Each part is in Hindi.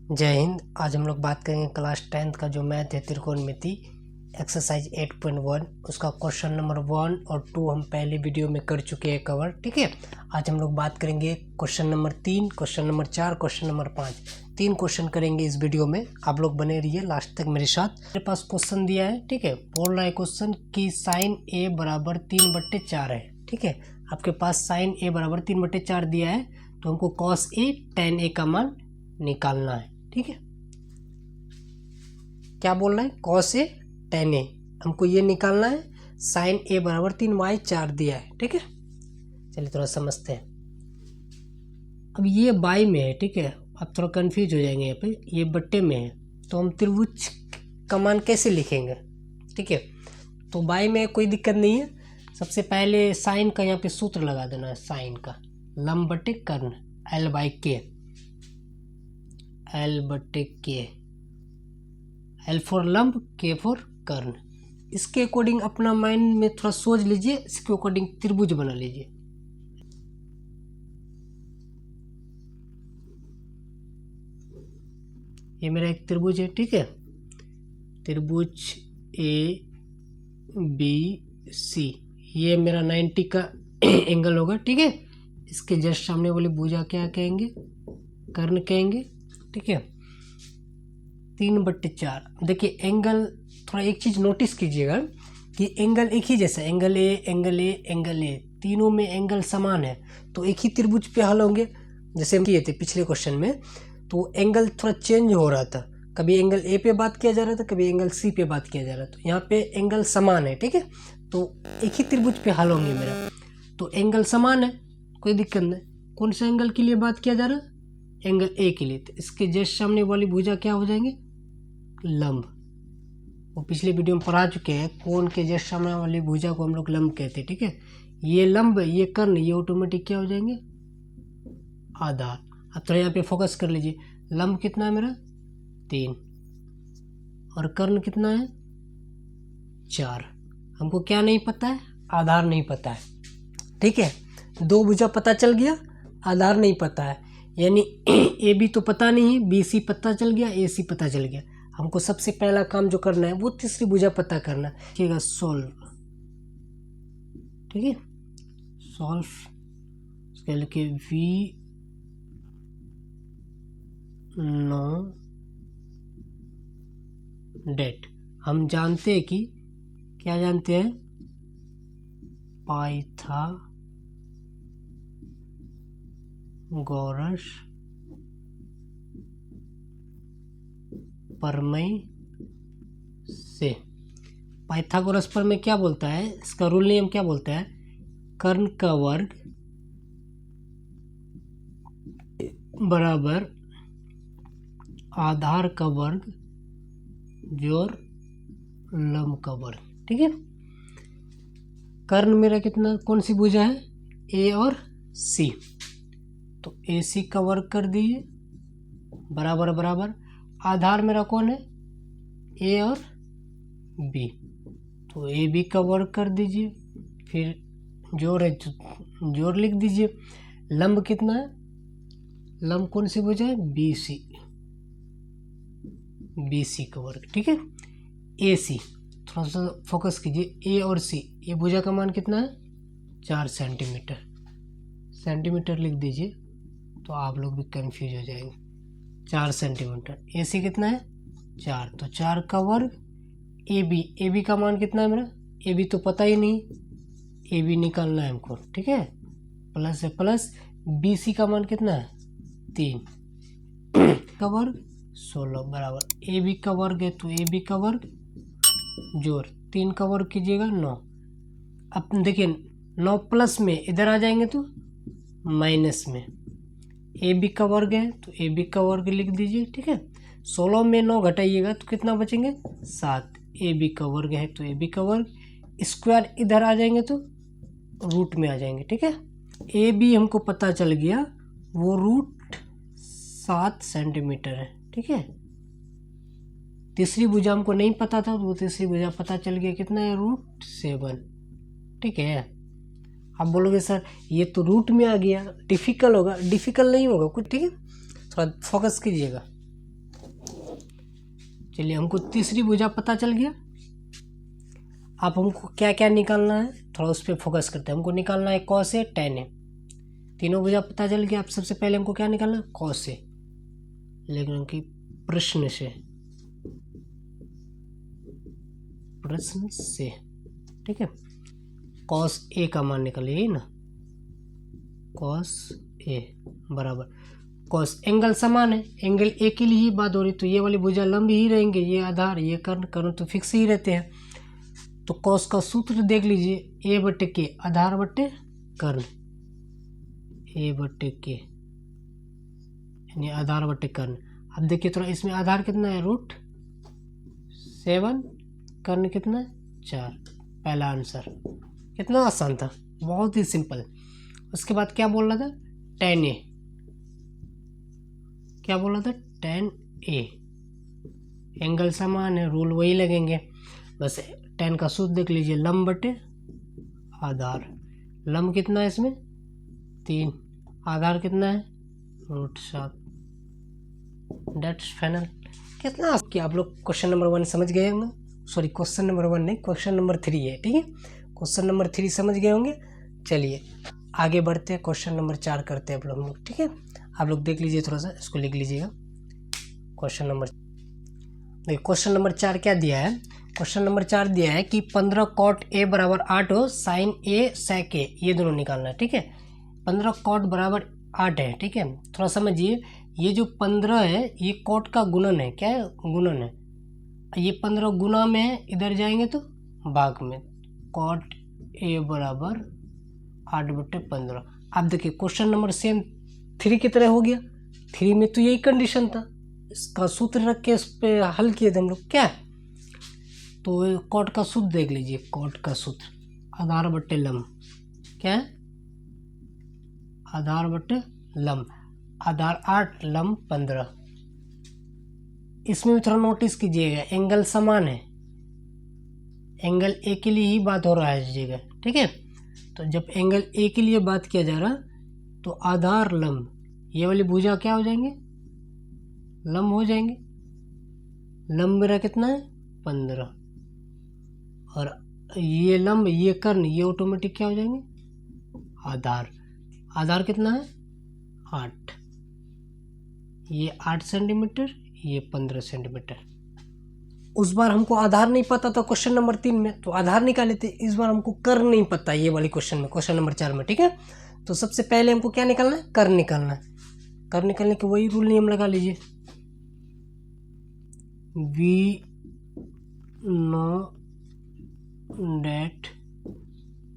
जय हिंद। आज हम लोग बात करेंगे क्लास 10th का जो मैथ है त्रिकोणमिति एक्सरसाइज 8.1 उसका क्वेश्चन नंबर 1 और 2 हम पहले वीडियो में कर चुके हैं कवर। ठीक है, आज हम लोग बात करेंगे question number 3, question number 4, question number 5। 3 question करेंगे इस वीडियो में। आप लोग बने रहिए लास्ट तक मेरे साथ। मेरे पास क्वेश्चन दिया है, ठीक है, बोल रहा है क्वेश्चन कि साइन ए बराबर 3/4 है। ठीक है, आपके पास साइन ए बराबर 3/4 दिया है तो हमको कॉस ए tan ए का मान निकालना है। ठीक है, क्या बोल रहा है, कॉस ए tan ए हमको ये निकालना है। साइन ए बराबर 3/4 दिया है। ठीक है, चलिए थोड़ा समझते हैं। अब ये बाई में है, ठीक है, आप थोड़ा कंफ्यूज हो जाएंगे। यहाँ पे ये बट्टे में है तो हम त्रिभुज का मान कैसे लिखेंगे। ठीक है, तो बाई में कोई दिक्कत नहीं है। सबसे पहले साइन का यहाँ पे सूत्र लगा देना है। साइन का लंब बटे कर्ण L/K, L/K, L फॉर लंब, K फॉर कर्ण। इसके अकॉर्डिंग अपना माइंड में थोड़ा सोच लीजिए, इसके अकॉर्डिंग त्रिभुज बना लीजिए। ये मेरा एक त्रिभुज है। ठीक है, त्रिभुज ABC, ये मेरा 90 का एंगल होगा। ठीक है, इसके जस्ट सामने वाली भुजा क्या कहेंगे, कर्ण कहेंगे। ठीक है, 3/4। देखिए एंगल, थोड़ा एक चीज़ नोटिस कीजिएगा कि एंगल एक ही जैसा, angle A, angle A, angle A, तीनों में एंगल समान है तो एक ही त्रिभुज पे हल होंगे। जैसे हम किए थे पिछले क्वेश्चन में, तो एंगल थोड़ा चेंज हो रहा था, कभी एंगल ए पे बात किया जा रहा था, कभी एंगल सी पे बात किया जा रहा था। यहाँ पे एंगल समान है। ठीक है, तो एक ही त्रिभुज पे हल होंगे मेरा। तो एंगल समान है, कोई दिक्कत नहीं। कौन सा एंगल के लिए बात किया जा रहा है, एंगल ए के लिए। तो इसके जस्ट सामने वाली भुजा क्या हो जाएंगे, लंब। वो पिछले वीडियो में पढ़ा चुके हैं, कोण के जस्ट सामने वाली भुजा को हम लोग लंब कहते हैं। ठीक है, ये लंब, ये कर्ण, ये ऑटोमेटिक क्या हो जाएंगे, आधार। अब थोड़ा यहाँ पे फोकस कर लीजिए। लंब कितना है मेरा 3 और कर्ण कितना है 4। हमको क्या नहीं पता है, आधार नहीं पता है। ठीक है, दो भुजा पता चल गया, आधार नहीं पता है। यानी ए बी तो पता नहीं है, बी सी पता चल गया, ए सी पता चल गया। हमको सबसे पहला काम जो करना है वो तीसरी भुजा पता करना है। ठीक है, सॉल्व। ठीक है, सॉल्व उसके लिखे V 9 डेट। हम जानते हैं कि क्या जानते हैं, पाइथागोरस प्रमेय से। पाइथागोरस प्रमेय क्या बोलता है, इसका रूल नियम क्या बोलता है, कर्ण का वर्ग बराबर आधार का वर्ग जोड़ लंब का वर्ग। ठीक है, कर्ण मेरा कितना, कौन सी भुजा है, ए और सी, तो ए सी का वर्ग कर दीजिए बराबर बराबर। आधार मेरा कौन है, ए और बी, तो ए बी का वर्ग कर दीजिए। फिर जोड़ है, जोड़ लिख दीजिए। लंब कितना है, लंब कौन सी भुजा है, बी सी, बी सी का वर्ग। ठीक है, ए सी, थोड़ा सा फोकस कीजिए, ए और सी, ये भुजा का मान कितना है 4 सेंटीमीटर। सेंटीमीटर लिख दीजिए तो आप लोग भी कंफ्यूज हो जाएंगे। 4 सेंटीमीटर। ए सी कितना है 4, तो 4 का वर्ग। ए बी, ए बी का मान कितना है मेरा, ए बी तो पता ही नहीं, ए बी निकालना है हमको। ठीक है, प्लस है प्लस, बी सी का मान कितना है 3 का वर्ग 16 बराबर। ए बी का वर्ग है तो ए बी का वर्ग जोड़ 3 का वर्ग कीजिएगा 9। अब देखिए 9 प्लस में इधर आ जाएंगे तो माइनस में। ए बी का वर्ग है तो ए बी का वर्ग लिख दीजिए। ठीक है, 16 में 9 घटाइएगा तो कितना बचेंगे 7। ए बी का वर्ग है तो ए बी का वर्ग, स्क्वायर इधर आ जाएंगे तो रूट में आ जाएंगे। ठीक है, ए बी हमको पता चल गया, वो रूट 7 सेंटीमीटर है। ठीक है, तीसरी भुजा हमको नहीं पता था, वो तीसरी भुजा पता चल गया, कितना है √7। ठीक है, आप बोलोगे सर ये तो रूट में आ गया, डिफिकल्ट होगा। डिफिकल्ट नहीं होगा कुछ। ठीक है, थोड़ा फोकस कीजिएगा। चलिए हमको तीसरी भुजा पता चल गया। अब हमको क्या क्या निकालना है, थोड़ा उस पर फोकस करते हैं। हमको निकालना है कॉस ए tan ए, तीनों भुजा पता चल गया। अब सबसे पहले हमको क्या निकालना है, कॉस ए, लेकिन कि प्रश्न से, ठीक है। कॉस ए का मान निकालिए, यही ना, कॉस ए बराबर कॉस, एंगल समान है, एंगल ए के लिए ही बात हो रही, तो ये वाली भुजा लंब ही रहेंगे, ये आधार ये कर्ण तो फिक्स ही रहते हैं। तो कॉस का सूत्र देख लीजिए, ए बटे के, आधार बटे कर्ण, ए बटे के यानी आधार बटे कर्ण। अब देखिए थोड़ा इसमें आधार कितना है, √7, कर्ण कितना है 4। पहला आंसर कितना आसान था, बहुत ही सिंपल। उसके बाद क्या बोल रहा था, tan ए, क्या बोल रहा था, tan ए, एंगल समान है, रूल वही लगेंगे, बस tan का सूत्र देख लीजिए, लंब बटे आधार। लंब कितना है इसमें 3, आधार कितना है √7, डेट्स फाइनल। कितना कि आप लोग क्वेश्चन नंबर 1 समझ गए होंगे, सॉरी क्वेश्चन नंबर 1 नहीं, क्वेश्चन नंबर 3 है, ठीक है। क्वेश्चन नंबर 3 समझ गए होंगे। चलिए आगे बढ़ते हैं, क्वेश्चन नंबर 4 करते हैं आप लोग, ठीक है। आप लोग देख लीजिए, थोड़ा सा इसको लिख लीजिएगा। क्वेश्चन नंबर, देखिए क्वेश्चन नंबर 4 क्या दिया है, क्वेश्चन नंबर 4 दिया है कि 15 cot A बराबर 8 हो, sin A sec A, ये दोनों निकालना है, ठीक है। 15 cot बराबर 8 है, ठीक है। थोड़ा समझिए, ये जो 15 है ये cot का गुणन है, क्या है, गुणन है। ये 15 गुना में है, इधर जाएंगे तो भाग में, cot A बराबर 8/15। अब देखिए क्वेश्चन नंबर सेम 3 की तरह हो गया, 3 में तो यही कंडीशन था, इसका सूत्र रख के इस पे हल किए थे हम लोग, क्या है। तो कॉट का सूत्र देख लीजिए, कॉट का सूत्र आधार बट्टे लंब, क्या है, आधार बट्टे लंब, आधार 8 लंब 15। इसमें भी थोड़ा नोटिस कीजिएगा, एंगल समान है, एंगल ए के लिए ही बात हो रहा है इस जगह, ठीक है। तो जब एंगल ए के लिए बात किया जा रहा तो आधार लंब, ये वाली भुजा क्या हो जाएंगे, लंब हो जाएंगे। लंब मेरा कितना है 15, और ये लंब ये कर्ण ये ऑटोमेटिक क्या हो जाएंगे, आधार। आधार कितना है 8, ये 8 सेंटीमीटर, ये 15 सेंटीमीटर। उस बार हमको आधार नहीं पता था क्वेश्चन नंबर 3 में, तो आधार निकाले थे। इस बार हमको कर्ण नहीं पता ये वाली क्वेश्चन में, क्वेश्चन नंबर 4 में, ठीक है। तो सबसे पहले हमको क्या निकालना है, कर्ण निकालना है। कर्ण निकालने के वही रूल नियम लगा लीजिए, वी नो डेट,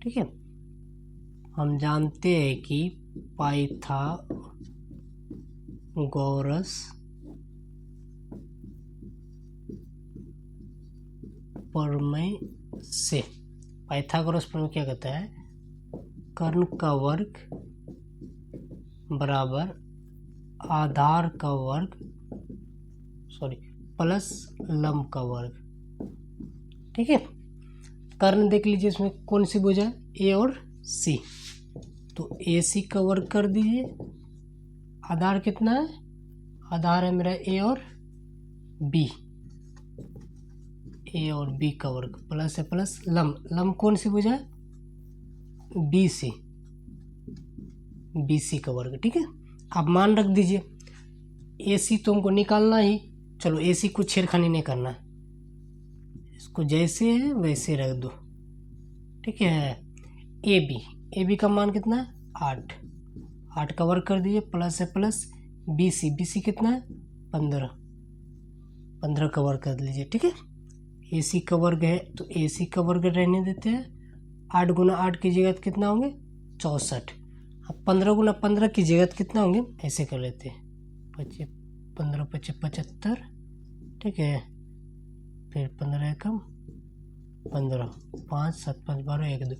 ठीक है। हम जानते हैं कि पाइथागोरस प्रमेय से, पाइथागोरस प्रमेय क्या कहता है, कर्ण का वर्ग बराबर आधार का वर्ग, सॉरी प्लस लंब का वर्ग, ठीक है। कर्ण देख लीजिए, इसमें कौन सी भुजा है, ए और सी, तो ए सी का वर्ग कर दीजिए। आधार कितना है, आधार है मेरा ए और बी, ए और बी का वर्ग प्लस है प्लस लंब, लंब कौन सी भुजा है, बी सी, बी सी का वर्ग, ठीक है। अब मान रख दीजिए, ए सी तो हमको निकालना ही, चलो ए सी को छेड़खानी नहीं करना है, इसको जैसे है वैसे रख दो, ठीक है। ए बी का मान कितना है 8, 8 का वर्ग कर दीजिए, प्लस है प्लस बी सी कितना है 15, 15 का वर्ग कर लीजिए, ठीक है। ए सी का वर्ग है तो ए सी का वर्ग रहने देते हैं, 8 गुना 8 की जगह कितना होंगे 64, अब 15 गुना 15 की जगह कितना होंगे, ऐसे कर लेते हैं 15 × 5 = 75, ठीक है। फिर 15 कम 15, 5 7 5 12 1 2,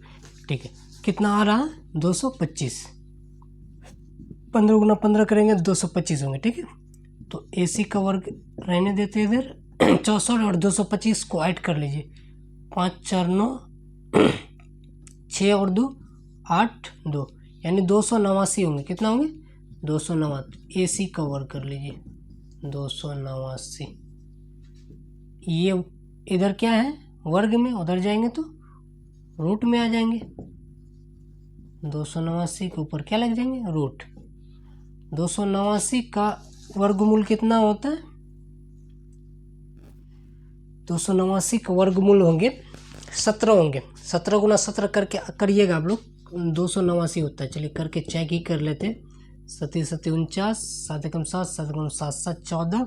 ठीक है। कितना आ रहा है 225, 15 गुना 15 करेंगे 225 होंगे, ठीक है। तो ए सी का वर्ग रहने देते इधर 64 और 225 को ऐड कर लीजिए, 5 4 9 6 और 2 8 2, यानी 289 होंगे, कितना होंगे 289। ए सी का वर्ग कर लीजिए 289, ये इधर क्या है, वर्ग में, उधर जाएंगे तो रूट में आ जाएंगे। 289 के ऊपर क्या लग जाएंगे, रूट। 289 का वर्गमूल कितना होता है, 289 का वर्गमूल होंगे 17 होंगे। 17 गुना 17 करके करिएगा आप लोग, 289 होता है। चलिए करके चेक ही कर लेते हैं। 7 7 49, 7 एकम 7, 7 एकम 7 7 14,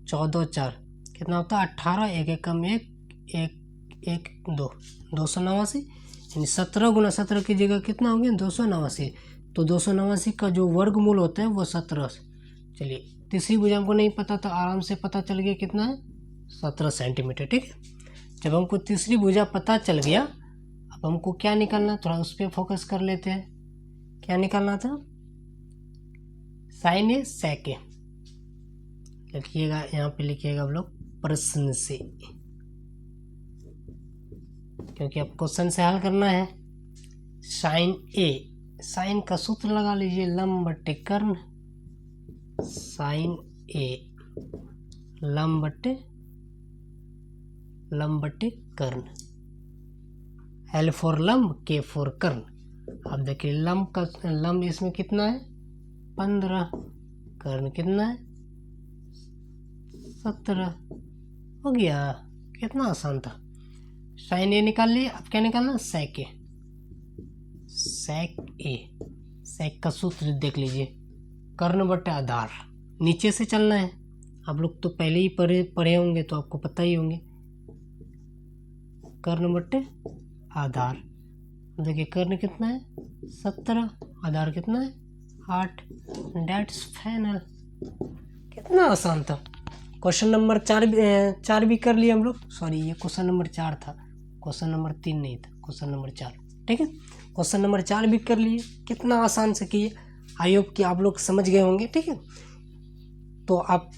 14 4 कितना होता है 18, 1 एकम 1, 1 1 2, 289। यानी 17 गुना 17 की जगह कितना हो गया 289। तो 289 का जो वर्गमूल होता है वो 17। चलिए तीसरी भुजा हमको नहीं पता तो आराम से पता चल गया कितना है 17 सेंटीमीटर। ठीक है, जब हमको तीसरी भुजा पता चल गया, अब हमको क्या निकालना, थोड़ा उस पर फोकस कर लेते हैं। क्या निकालना था, साइन ए सेक ए। लिखिएगा, यहाँ पे लिखिएगा आप लोग प्रश्न से, क्योंकि अब क्वेश्चन से हल करना है। साइन ए, साइन का सूत्र लगा लीजिए, लंब बट्टे कर्ण। साइन ए लंब बट्टे कर्ण। एल फॉर लंब, के फॉर कर्ण। अब देखिए लंब इसमें कितना है 15, कर्ण कितना है 17। हो गया, कितना आसान था। साइन ए निकाल लिए, अब क्या निकालना, सेक ए। सेक ए, सेक का सूत्र देख लीजिए, कर्ण बट्टे आधार। नीचे से चलना है, आप लोग तो पहले ही पढ़े होंगे तो आपको पता ही होंगे। कर्ण बट्टे आधार, देखिए कर्ण कितना है 17, आधार कितना है 8। Dates final. कितना आसान था। क्वेश्चन नंबर 4 भी कर लिए हम लोग। सॉरी, ये क्वेश्चन नंबर 4 था, क्वेश्चन नंबर 3 नहीं था, क्वेश्चन नंबर 4। ठीक है, क्वेश्चन नंबर 4 भी कर लिए। कितना आसान से किए, आई होप कि आप लोग समझ गए होंगे। ठीक है, तो आप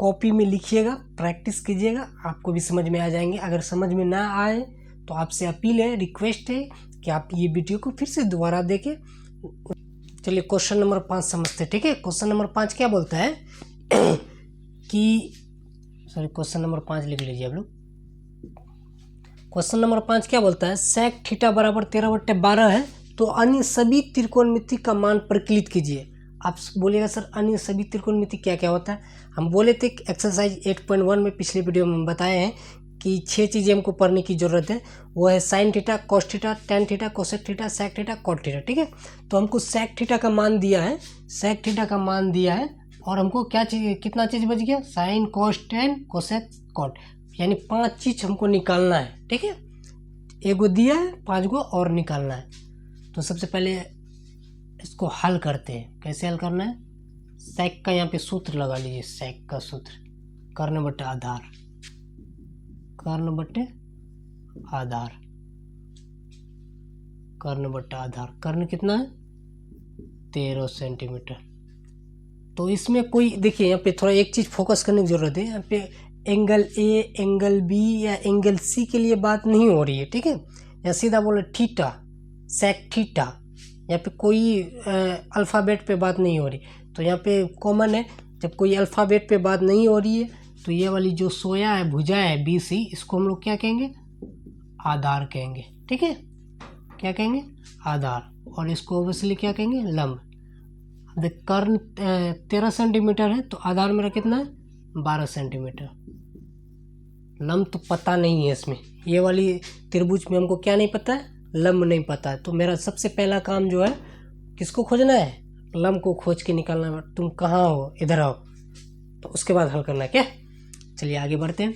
कॉपी में लिखिएगा, प्रैक्टिस कीजिएगा, आपको भी समझ में आ जाएंगे। अगर समझ में ना आए तो आपसे अपील है, रिक्वेस्ट है कि आप ये वीडियो को फिर से दोबारा देखें। चलिए क्वेश्चन नंबर 5 समझते। ठीक है, क्वेश्चन नंबर 5 क्या बोलता है कि, सॉरी क्वेश्चन नंबर 5 लिख लीजिए आप लोग। क्वेश्चन नंबर 5 क्या बोलता है, सेक थीटा बराबर 13/12 है, तो अन्य सभी त्रिकोणमिति का मान परिकलित कीजिए। आप बोलिएगा सर अन्य सभी त्रिकोणमिति क्या क्या होता है। हम बोले थे एक्सरसाइज 8.1 में, पिछले वीडियो में बताए हैं कि 6 चीज़ें हमको पढ़ने की ज़रूरत है। वो है sine theta, cos theta, tan theta, cosec theta, sec theta, cot theta. ठीक है, तो हमको सेक थीटा का मान दिया है, सेक थीटा का मान दिया है, और हमको क्या चीज़, कितना चीज़ बच गया, sine cos tan cosec cot, यानी 5 चीज़ हमको निकालना है। ठीक है, एगो दिया है, 5 गो और निकालना है। तो सबसे पहले इसको हल करते हैं। कैसे हल करना है, सेक का यहाँ पे सूत्र लगा लीजिए, सेक का सूत्र कर्ण बट्टे आधार, कर्ण बट्टे आधार, कर्ण बट्टे आधार। कर्ण कितना है 13 सेंटीमीटर। तो इसमें कोई देखिए, यहाँ पे थोड़ा एक चीज़ फोकस करने की जरूरत है। यहाँ पे एंगल ए, एंगल बी या एंगल सी के लिए बात नहीं हो रही है। ठीक है, या सीधा बोले थीटा, सेक थीटा, यहाँ पे कोई अल्फ़ाबेट पे बात नहीं हो रही। तो यहाँ पे कॉमन है, जब कोई अल्फ़ाबेट पे बात नहीं हो रही है तो ये वाली जो सोया है, भुजा है बी सी, इसको हम लोग क्या कहेंगे, आधार कहेंगे। ठीक है, क्या कहेंगे, आधार। और इसको ओबियसली क्या कहेंगे, लंब। देख कर्ण 13 सेंटीमीटर है, तो आधार मेरा कितना है 12 सेंटीमीटर। लंब तो पता नहीं है इसमें, ये वाली त्रिभुज में हमको क्या नहीं पता है, लंब नहीं पता है। तो मेरा सबसे पहला काम जो है, किसको खोजना है, लंब को खोज के निकालना है। तुम कहाँ हो, इधर आओ, तो उसके बाद हल करना है क्या। चलिए आगे बढ़ते हैं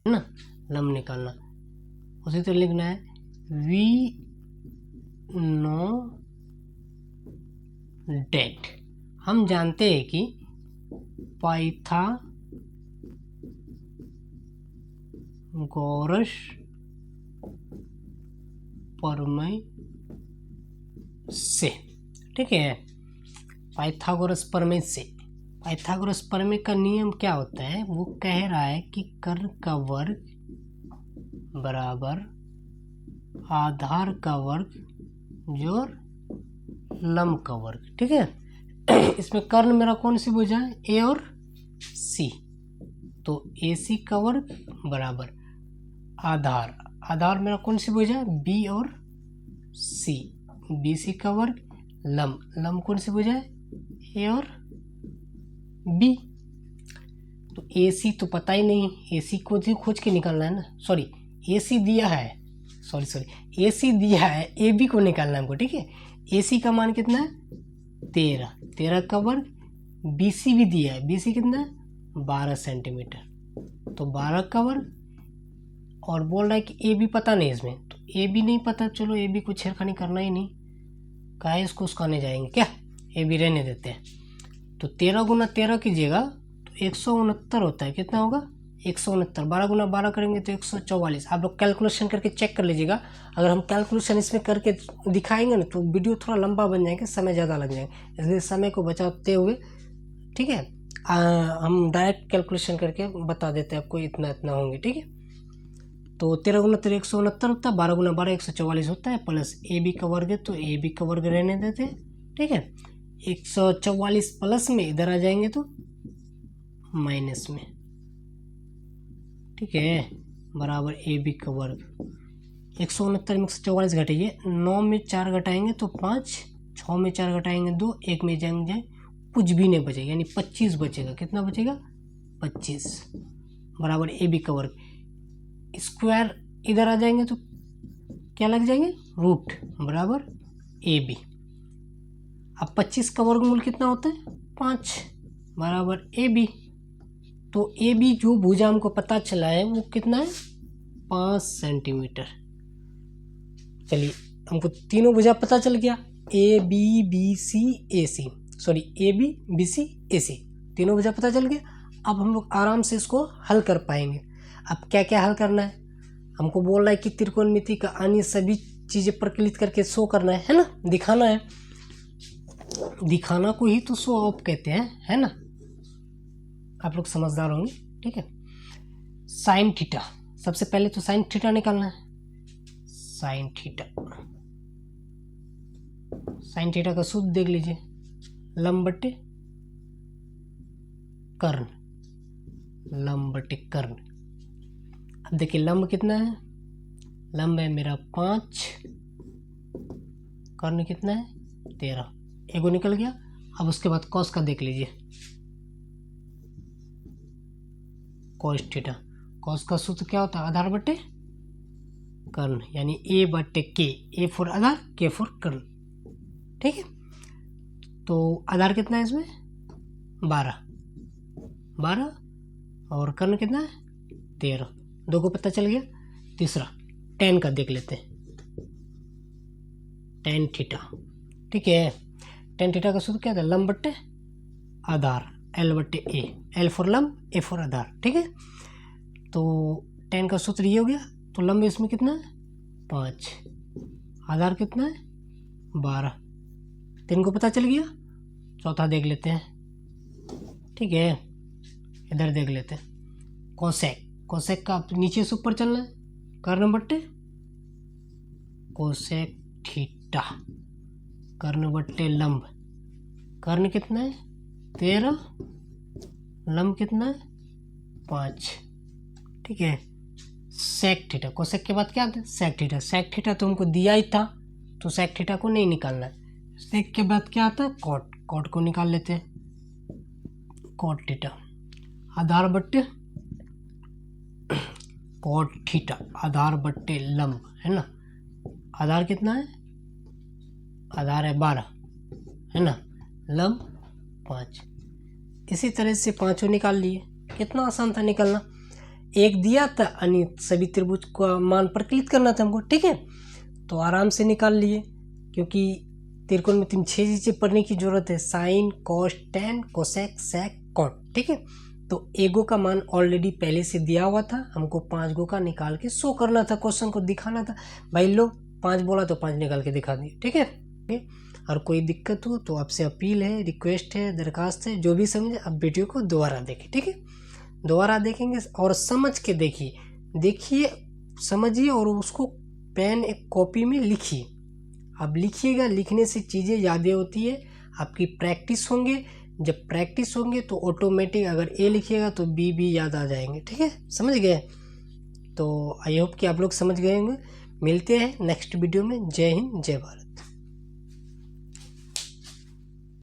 ना, लंब निकालना। उसी तरह लिखना है वी नो डेट। हम जानते हैं कि पाइथागोरस प्रमेय से, ठीक है, पाइथागोरस प्रमेय से। पाइथागोरस प्रमेय का नियम क्या होता है, वो कह रहा है कि कर्ण का वर्ग बराबर आधार का वर्ग जोड़ लंब का वर्ग। ठीक है, इसमें कर्ण मेरा कौन सी भुजा है, ए और सी। तो AC का वर्ग बराबर आधार, आधार मेरा कौन सी भुजा है, B और C, BC का वर्ग लंब, लंब कौन सी भुजा है, A और B। तो AC तो पता ही नहीं, AC को भी खोज के निकालना है ना, सॉरी AC दिया है, AC दिया है, AB को निकालना है हमको, ठीक है। AC का मान कितना है 13, 13 का वर्ग, BC भी दिया है, BC कितना है 12 सेंटीमीटर, तो 12 का वर्ग, और बोल रहा है कि AB पता नहीं इसमें, तो AB नहीं पता, चलो AB को छेड़खानी करना ही नहीं, काहे इसको उसकाने जाएंगे क्या, AB रहने देते हैं। तो 13 गुना 13 कीजिएगा तो 169 होता है, कितना होगा 169, 12 गुना 12 करेंगे तो 144। आप लोग कैलकुलेशन करके चेक कर लीजिएगा, अगर हम कैलकुलेशन इसमें करके दिखाएंगे ना तो वीडियो थोड़ा लंबा बन जाएगा, समय ज़्यादा लग जाएगा, इसलिए समय को बचाते हुए, ठीक है, हम डायरेक्ट कैलकुलेशन करके बता देते हैं आपको, इतना इतना होंगे, ठीक है। तो 13 गुना 13 169 होता है, 12 गुना 12 144 होता है, प्लस AB का वर्ग है तो AB का वर्ग रहने देते हैं, ठीक है। 144 प्लस में इधर आ जाएंगे तो माइनस में, ठीक है, बराबर AB का वर्ग। 169 में 144 घटाइए, 9 में 4 घटाएंगे तो 5, 6 में 4 घटाएंगे 2, 1 में जाए कुछ भी नहीं बचेगा, यानी 25 बचेगा, कितना बचेगा 25, बराबर AB का वर्ग। स्क्वायर इधर आ जाएंगे तो क्या लग जाएंगे रूट, बराबर AB। अब 25 का वर्गमूल कितना होता है 5, बराबर AB। तो AB जो भुजा हमको पता चला है वो कितना है 5 सेंटीमीटर। चलिए हमको तीनों भुजा पता चल गया, ABBC AC, sorry ABBC AC, तीनों भुजा पता चल गया। अब हम लोग आराम से इसको हल कर पाएंगे। अब क्या क्या हल करना है, हमको बोल रहा है कि त्रिकोणमिति का अन्य सभी चीज़ें प्रकलित करके शो करना है ना, दिखाना है, दिखाना को ही तो शो ऑफ कहते हैं, है ना, आप लोग समझदार होंगे, ठीक है। साइन थीटा, सबसे पहले तो साइन थीटा निकालना है, साइन थीटा, साइन थीटा का सूत्र देख लीजिए, लंब बटे कर्ण, लंब बटे कर्ण। अब देखिए लंब कितना है, लंब है मेरा 5, कर्ण कितना है 13, एगो निकल गया। अब उसके बाद कॉस का देख लीजिए, कॉस थीटा, कॉस का सूत्र क्या होता है आधार बटे कर्ण, यानी A बटे K, A for Aadhaar K for Karna, ठीक है। तो आधार कितना है इसमें 12, 12 और कर्ण कितना है 13, दो को पता चल गया। तीसरा tan का देख लेते हैं, tan थीटा, ठीक है। tan थीटा का सूत्र क्या था लंब बट्टे आधार, L बट्टे A, L फॉर लंब A फॉर आधार, ठीक है। तो tan का सूत्र ये हो गया, तो लंब इसमें कितना है 5, आधार कितना है 12, 3 को पता चल गया। चौथा देख लेते हैं, ठीक है, इधर देख लेते हैं कोसेक, कोसेक का नीचे से ऊपर चलना है, कर्ण बट्टे कोसेक थीटा, कर्ण बट्टे लंब, कर्ण कितना है 13, लंब कितना है 5, ठीक है। सेक थीटा, कोसेक के बाद क्या आता है सेक थीटा, सेक थीटा तो हमको दिया ही था तो सेक थीटा को नहीं निकालना है। सेक के बाद क्या आता है कॉट, कॉट को निकाल लेते हैं, कॉट थीटा, आधार बट्टे कॉट थीटा, आधार बट्टे लंब, है ना, आधार कितना है आधार है 12, है ना, लंब 5। इसी तरह से पांचों निकाल लिए, कितना आसान था निकालना, एक दिया था अन्य सभी त्रिभुज का मान प्रकलित करना था हमको, ठीक है। तो आराम से निकाल लिए, क्योंकि त्रिकोणमिति में 6 चीज़ें पढ़ने की जरूरत है, sine cos tan cosec sec cot, ठीक है। तो एगो का मान ऑलरेडी पहले से दिया हुआ था, हमको 5 गो का निकाल के शो करना था, क्वेश्चन को दिखाना था। भाई लो 5 बोला तो 5 निकाल के दिखा दिए, ठीक है। और कोई दिक्कत हो तो आपसे अपील है, रिक्वेस्ट है, दरखास्त है, जो भी समझे आप वीडियो को दोबारा देखें, ठीक है। दोबारा देखेंगे और समझ के देखिए, देखिए समझिए और उसको पेन एक कॉपी में लिखिए। आप लिखिएगा, लिखने से चीज़ें यादें होती है, आपकी प्रैक्टिस होंगे, जब प्रैक्टिस होंगे तो ऑटोमेटिक अगर ए लिखिएगा तो बी भी याद आ जाएंगे। ठीक है, समझ गए? तो आई होप कि आप लोग समझ गए होंगे। मिलते हैं नेक्स्ट वीडियो में। जय हिंद, जय भारत।